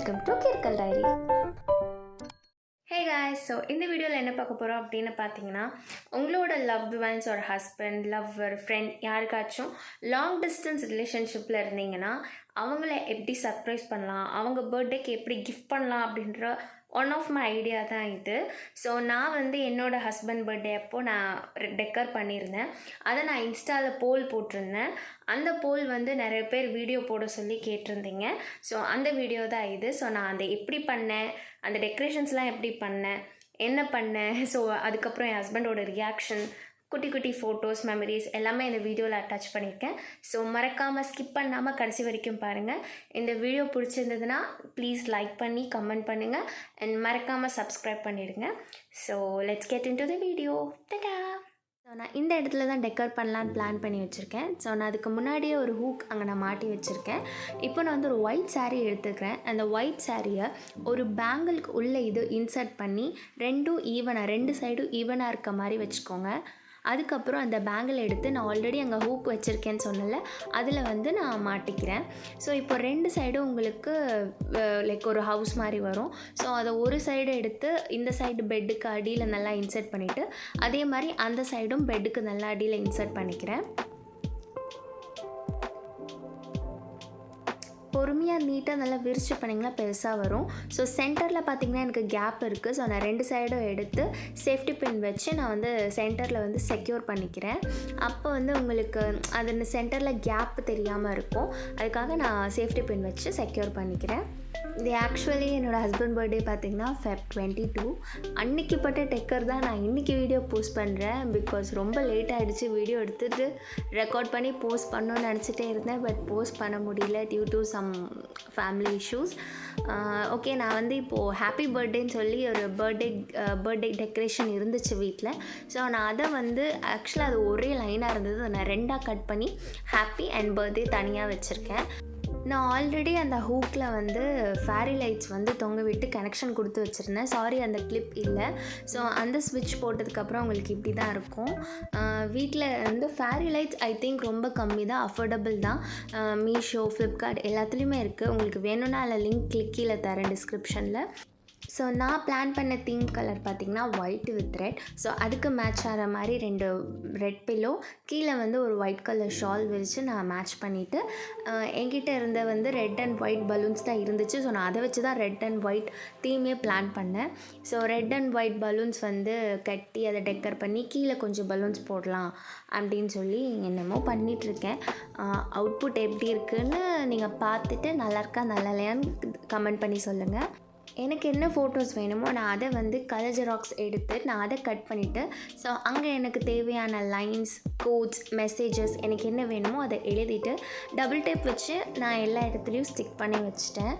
Welcome to Kirukkal diary. Hey guys, so இந்த வீடியோவில் என்ன பார்க்க போகிறோம் அப்படின்னு பார்த்தீங்கன்னா, உங்களோட லவ்டு ஒன்ஸ் ஒரு ஹஸ்பண்ட், லவ்வர், ஃப்ரெண்ட் யாருக்காச்சும் லாங் டிஸ்டன்ஸ் ரிலேஷன்ஷிப்பில் இருந்தீங்கன்னா அவங்கள எப்படி சர்ப்ரைஸ் பண்ணலாம், அவங்க பர்த்டேக்கு எப்படி கிஃப்ட் பண்ணலாம் அப்படின்ற ஒன் ஆஃப் மை ஐடியா தான் இது. ஸோ நான் வந்து என்னோடய ஹஸ்பண்ட் பர்த்டே அப்போது நான் டெக்கர் பண்ணியிருந்தேன். அதை நான் இன்ஸ்டாவில் போல் போட்டிருந்தேன். அந்த போல் வந்து நிறைய பேர் வீடியோ போட சொல்லி கேட்டிருந்தீங்க. ஸோ அந்த வீடியோ தான் இது. ஸோ நான் அதை எப்படி பண்ணேன், அந்த டெக்கரேஷன்ஸ்லாம் எப்படி பண்ணேன், என்ன பண்ணேன், ஸோ அதுக்கப்புறம் என் ஹஸ்பண்டோட ரியாக்ஷன், குட்டி குட்டி ஃபோட்டோஸ், மெமரிஸ் எல்லாமே இந்த வீடியோவில் அட்டாச் பண்ணியிருக்கேன். ஸோ மறக்காமல் ஸ்கிப் பண்ணாமல் கடைசி வரைக்கும் பாருங்கள். இந்த வீடியோ பிடிச்சிருந்ததுன்னா ப்ளீஸ் லைக் பண்ணி கமெண்ட் பண்ணுங்கள் அண்ட் மறக்காமல் சப்ஸ்கிரைப் பண்ணிவிடுங்க. So let's get in to the video. டடா. ஸோ நான் இந்த இடத்துல தான் டெக்கர் பண்ணலான்னு பிளான் பண்ணி வச்சுருக்கேன். ஸோ நான் அதுக்கு முன்னாடியே ஒரு ஹூக் அங்கே நான் மாட்டி வச்சுருக்கேன். இப்போ நான் வந்து ஒரு ஒயிட் சாரீ எடுத்துக்கிறேன். அந்த ஒயிட் சாரியை ஒரு பேங்கிளுக்கு உள்ளே இது இன்சர்ட் பண்ணி ரெண்டு சைடும் ஈவனாக இருக்க மாதிரி வச்சுக்கோங்க. அதுக்கப்புறம் அந்த பேங்கிள் எடுத்து நான் ஆல்ரெடி அங்கே ஹூக் வச்சுருக்கேன்னு சொன்னல, அதில் வந்து நான் மாட்டிக்கிறேன். ஸோ இப்போ ரெண்டு சைடும் உங்களுக்கு லைக் ஒரு ஹவுஸ் மாதிரி வரும். ஸோ அதை ஒரு சைடு எடுத்து இந்த சைடு பெட்டுக்கு அடியில் நல்லா இன்சர்ட் பண்ணிவிட்டு, அதே மாதிரி அந்த சைடும் பெட்டுக்கு நல்லா அடியில் இன்சர்ட் பண்ணிக்கிறேன். பொறுமையாக நீட்டாக நல்லா விரிச்சு பண்ணிங்கன்னா பெருசாக வரும். ஸோ சென்டரில் பார்த்திங்கன்னா எனக்கு கேப் இருக்குது. ஸோ நான் ரெண்டு சைடும் எடுத்து சேஃப்டி பின் வச்சு நான் வந்து சென்டரில் வந்து செக்யூர் பண்ணிக்கிறேன். அப்போ வந்து உங்களுக்கு அது சென்டரில் கேப் தெரியாமல் இருக்கும். அதுக்காக நான் சேஃப்டி பின் வச்சு செக்யூர் பண்ணிக்கிறேன். இது ஆக்சுவலி என்னோடய ஹஸ்பண்ட் பர்த்டே பார்த்திங்கன்னா Feb 22. அன்றைக்கி பட்ட டெக்கர் தான் நான் இன்றைக்கி வீடியோ போஸ்ட் பண்ணுறேன். பிகாஸ் ரொம்ப லேட் ஆகிடுச்சு. வீடியோ எடுத்துகிட்டு ரெக்கார்ட் பண்ணி போஸ்ட் பண்ணணும்னு நினச்சிட்டே இருந்தேன். பட் போஸ்ட் பண்ண முடியல due to some family issues. Okay, நான் வந்து இப்போது ஹாப்பி பர்த்டேன்னு சொல்லி ஒரு பர்த்டே டெக்கரேஷன் இருந்துச்சு வீட்டில். ஸோ நான் அதை வந்து ஆக்சுவலாக அது ஒரே லைனாக இருந்தது. நான் ரெண்டாக கட் பண்ணி ஹாப்பி அண்ட் பர்த்டே தனியாக வச்சுருக்கேன். நான் ஆல்ரெடி அந்த ஹூக்கில் வந்து ஃபேரி லைட்ஸ் வந்து தொங்க விட்டு கனெக்ஷன் கொடுத்து வச்சுருந்தேன். சாரி, அந்த கிளிப் இல்லை. ஸோ அந்த ஸ்விட்ச் போட்டதுக்கப்புறம் உங்களுக்கு இப்படி தான் இருக்கும். வீட்டில் வந்து ஃபேரி லைட்ஸ் ஐ திங்க் ரொம்ப கம்மி தான், அஃபோர்டபுள் தான். மீஷோ, ஃப்ளிப்கார்ட் எல்லாத்துலேயுமே இருக்குது. உங்களுக்கு வேணும்னா அதில் லிங்க் கீழே தரேன் டிஸ்கிரிப்ஷனில். ஸோ நான் பிளான் பண்ண தீம் கலர் பார்த்திங்கன்னா ஒயிட் வித் ரெட். ஸோ அதுக்கு மேட்ச் ஆகிற மாதிரி 2 ரெட் பில்லோ, கீழே வந்து ஒரு ஒயிட் கலர் ஷால் விரித்து நான் மேட்ச் பண்ணிவிட்டு, என்கிட்ட இருந்த வந்து ரெட் அண்ட் ஒயிட் பலூன்ஸ் தான் இருந்துச்சு. ஸோ நான் அதை வச்சு தான் ரெட் அண்ட் ஒயிட் தீமே பிளான் பண்ணேன். So red and white balloons வந்து கட்டி அதை டெக்கர் பண்ணி கீழே கொஞ்சம் பலூன்ஸ் போடலாம் அப்படின்னு சொல்லி என்னமோ பண்ணிகிட்ருக்கேன். அவுட்புட் எப்படி இருக்குதுன்னு நீங்கள் பார்த்துட்டு நல்லா இருக்கா நல்லா இல்லையான்னு கமெண்ட் பண்ணி சொல்லுங்கள். எனக்கு என்ன ஃபோட்டோஸ் வேணுமோ நான் அதை வந்து கலர் ஜெராக்ஸ் எடுத்து நான் அதை கட் பண்ணிவிட்டு, ஸோ அங்கே எனக்கு தேவையான லைன்ஸ், கோட்ஸ், மெசேஜஸ் எனக்கு என்ன வேணுமோ அதை எழுதிட்டு டபுள் டேப் வச்சு நான் எல்லா இடத்துலையும் ஸ்டிக் பண்ணி வச்சுட்டேன்.